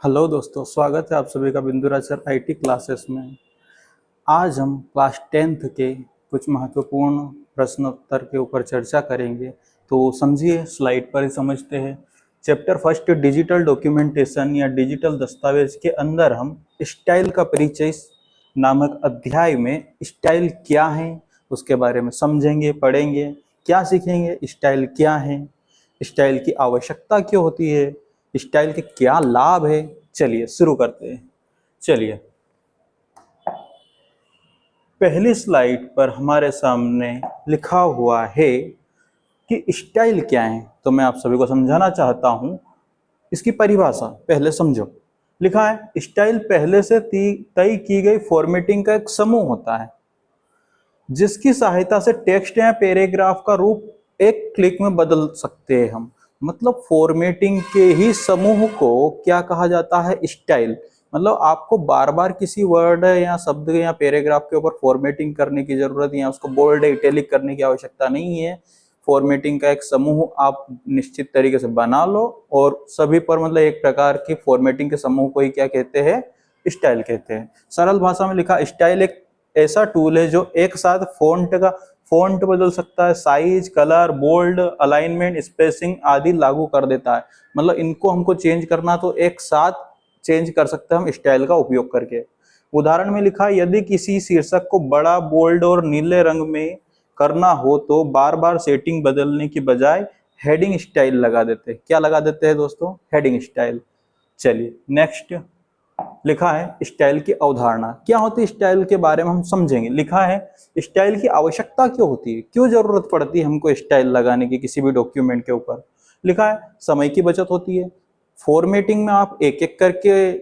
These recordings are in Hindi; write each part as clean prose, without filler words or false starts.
हेलो दोस्तों, स्वागत है आप सभी का बिंदुराज सर आईटी क्लासेस में। आज हम क्लास 10th के कुछ महत्वपूर्ण प्रश्न उत्तर के ऊपर चर्चा करेंगे। तो समझिए, स्लाइड पर ही समझते हैं। चैप्टर फर्स्ट डिजिटल डॉक्यूमेंटेशन या डिजिटल दस्तावेज के अंदर हम स्टाइल का परिचय नामक अध्याय में स्टाइल क्या है उसके बारे में समझेंगे, पढ़ेंगे। क्या सीखेंगे? स्टाइल क्या है, स्टाइल की आवश्यकता क्यों होती है, स्टाइल के क्या लाभ है। चलिए शुरू करते हैं। चलिए, पहली स्लाइड पर हमारे सामने लिखा हुआ है कि स्टाइल क्या है। तो मैं आप सभी को समझाना चाहता हूं, इसकी परिभाषा पहले समझो। लिखा है, स्टाइल पहले से तय की गई फॉर्मेटिंग का एक समूह होता है जिसकी सहायता से टेक्स्ट या पैराग्राफ का रूप एक क्लिक में बदल सकते हैं हम। मतलब फॉर्मेटिंग के ही समूह को क्या कहा जाता है? स्टाइल। मतलब आपको बार बार किसी वर्ड या शब्द या पैराग्राफ के ऊपर फॉर्मेटिंग करने की जरूरत या उसको बोल्ड इटैलिक करने की आवश्यकता नहीं है। फॉर्मेटिंग का एक समूह आप निश्चित तरीके से बना लो और सभी पर मतलब एक प्रकार की फॉर्मेटिंग के समूह को ही क्या कहते हैं? स्टाइल कहते हैं। सरल भाषा में लिखा, स्टाइल एक ऐसा टूल है जो एक साथ फॉन्ट बदल सकता है, size, colour, bold, alignment, spacing आदि लागू कर देता है। मतलब इनको हमको चेंज करना तो एक साथ चेंज कर सकते हैं हम स्टाइल का उपयोग करके। उदाहरण में लिखा, यदि किसी शीर्षक को बड़ा, बोल्ड और नीले रंग में करना हो तो बार बार सेटिंग बदलने की बजाय हेडिंग स्टाइल लगा देते हैं। क्या लगा देते हैं दोस्तों? Heading style. चलिए नेक्स्ट लिखा है, स्टाइल की अवधारणा क्या होती है, स्टाइल के बारे में हम समझेंगे। लिखा है, स्टाइल की आवश्यकता क्यों होती है, क्यों जरूरत पड़ती है हमको स्टाइल लगाने की किसी भी डॉक्यूमेंट के ऊपर। लिखा है, समय की बचत होती है। फॉर्मेटिंग में आप एक एक करके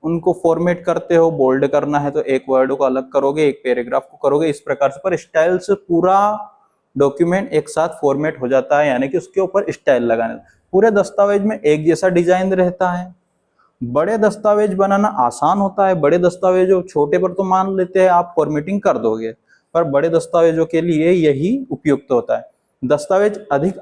उनको फॉर्मेट करते हो। बोल्ड करना है तो एक वर्ड को अलग करोगे, एक पैराग्राफ को करोगे, इस प्रकार से। पर स्टाइल से पूरा डॉक्यूमेंट एक साथ फॉर्मेट हो जाता है, यानी कि उसके ऊपर स्टाइल लगाने। पूरे दस्तावेज में एक जैसा डिजाइन रहता है। बड़े दस्तावेज बनाना आसान होता है। बड़े दस्तावेजों, छोटे पर तो मान लेते हैं आप फॉर्मेटिंग कर दोगे, पर बड़े दस्तावेजों के लिए यही उपयुक्त होता है। दस्तावेज अधिक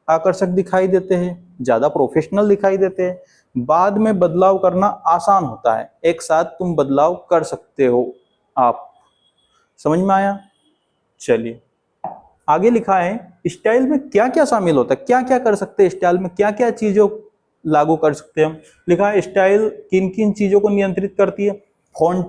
आकर्षक दिखाई देते हैं, ज्यादा प्रोफेशनल दिखाई देते हैं। बाद में बदलाव करना आसान होता है, एक साथ तुम बदलाव कर सकते हो आप। समझ में आया? चलिए आगे लिखा है, स्टाइल में क्या क्या शामिल होता है, क्या क्या कर सकते हैं स्टाइल में, क्या क्या चीजों लागू कर सकते हैं हम। लिखा है, स्टाइल किन किन चीजों को नियंत्रित करती है। फॉन्ट,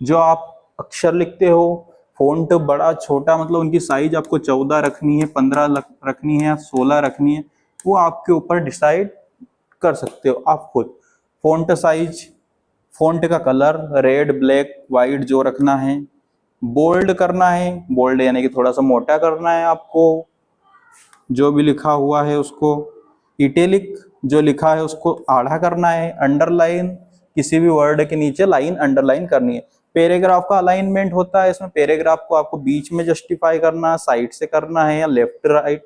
जो आप अक्षर लिखते हो, फॉन्ट बड़ा छोटा, मतलब उनकी साइज आपको 14 रखनी है, 15 रखनी है या 16 रखनी है, वो आपके ऊपर डिसाइड कर सकते हो आप खुद। फॉन्ट साइज, फॉन्ट का कलर, रेड, ब्लैक, व्हाइट जो रखना है। बोल्ड करना है, बोल्ड यानी कि थोड़ा सा मोटा करना है आपको जो भी लिखा हुआ है उसको। इटैलिक, जो लिखा है उसको आधा करना है। अंडरलाइन, किसी भी वर्ड के नीचे लाइन अंडरलाइन करनी है। पैराग्राफ का अलाइनमेंट होता है, इसमें पैराग्राफ को आपको बीच में जस्टिफाई करना, साइड से करना है या लेफ्ट राइट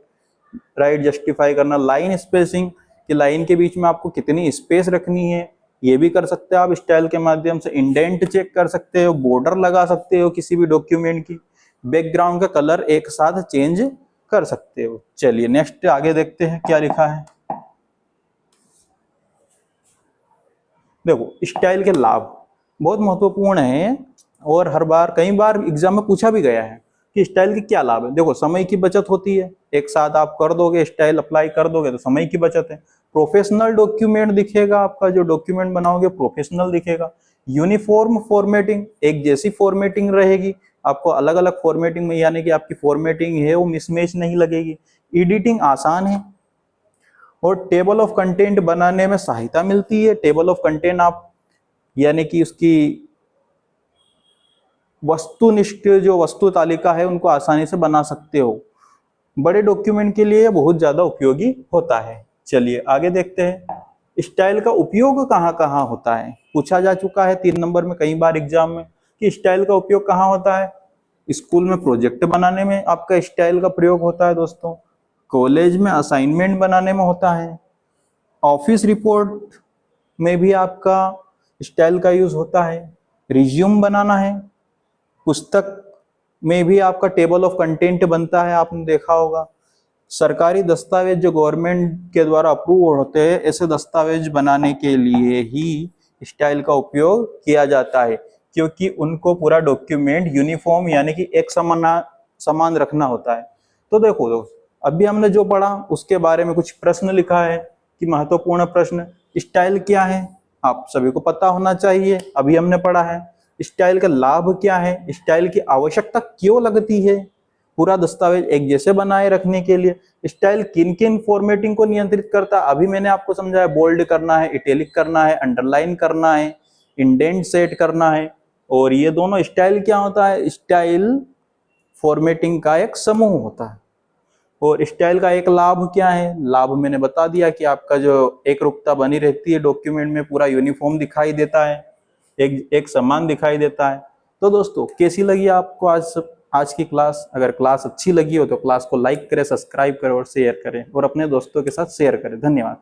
राइट जस्टिफाई करना। लाइन स्पेसिंग, कि लाइन के बीच में आपको कितनी स्पेस रखनी है, ये भी कर सकते हो आप स्टाइल के माध्यम से। इंडेंट चेक कर सकते हो, बॉर्डर लगा सकते हो किसी भी डॉक्यूमेंट की। बैकग्राउंड का कलर एक साथ चेंज कर सकते हो। चलिए नेक्स्ट आगे देखते हैं क्या लिखा है। देखो, स्टाइल के लाभ बहुत महत्वपूर्ण है और हर बार, कई बार एग्जाम में पूछा भी गया है कि स्टाइल के क्या लाभ है। देखो, समय की बचत होती है, एक साथ आप कर दोगे, स्टाइल अप्लाई कर दोगे तो समय की बचत है। प्रोफेशनल डॉक्यूमेंट दिखेगा, आपका जो डॉक्यूमेंट बनाओगे प्रोफेशनल दिखेगा। यूनिफॉर्म फॉर्मेटिंग, एक जैसी फॉर्मेटिंग रहेगी, आपको अलग अलग फॉर्मेटिंग में, यानी कि आपकी फॉर्मेटिंग है वो मिसमैच नहीं लगेगी। एडिटिंग आसान है और टेबल ऑफ कंटेंट बनाने में सहायता मिलती है। टेबल ऑफ कंटेंट आप, यानी कि उसकी वस्तुनिष्ठ जो वस्तु तालिका है उनको आसानी से बना सकते हो। बड़े डॉक्यूमेंट के लिए बहुत ज्यादा उपयोगी होता है। चलिए आगे देखते हैं, स्टाइल का उपयोग कहाँ कहाँ होता है। पूछा जा चुका है 3 नंबर में कई बार एग्जाम में कि स्टाइल का उपयोग कहाँ होता है। स्कूल में प्रोजेक्ट बनाने में आपका स्टाइल का प्रयोग होता है दोस्तों। कॉलेज में असाइनमेंट बनाने में होता है। ऑफिस रिपोर्ट में भी आपका स्टाइल का यूज होता है। रिज्यूम बनाना है, पुस्तक में भी आपका टेबल ऑफ कंटेंट बनता है, आपने देखा होगा। सरकारी दस्तावेज जो गवर्नमेंट के द्वारा अप्रूव होते हैं, ऐसे दस्तावेज बनाने के लिए ही स्टाइल का उपयोग किया जाता है, क्योंकि उनको पूरा डॉक्यूमेंट यूनिफॉर्म यानी कि एक समान रखना होता है। तो देखो दोस्त, अभी हमने जो पढ़ा उसके बारे में कुछ प्रश्न लिखा है कि महत्वपूर्ण प्रश्न, स्टाइल क्या है आप सभी को पता होना चाहिए, अभी हमने पढ़ा है। स्टाइल का लाभ क्या है, स्टाइल की आवश्यकता क्यों लगती है, पूरा दस्तावेज एक जैसे बनाए रखने के लिए स्टाइल किन किन फॉर्मेटिंग को नियंत्रित करता है, अभी मैंने आपको समझाया। बोल्ड करना है, इटैलिक करना है, अंडरलाइन करना है, इंडेंट सेट करना है। और ये दोनों स्टाइल क्या होता है, स्टाइल फॉर्मेटिंग का एक समूह होता है। और स्टाइल का एक लाभ क्या है, लाभ मैंने बता दिया कि आपका जो एक रूपता बनी रहती है डॉक्यूमेंट में, पूरा यूनिफॉर्म दिखाई देता है, एक समान दिखाई देता है। तो दोस्तों कैसी लगी आपको आज की क्लास? अगर क्लास अच्छी लगी हो तो क्लास को लाइक करें, सब्सक्राइब करें और शेयर करें, और अपने दोस्तों के साथ शेयर करें। धन्यवाद।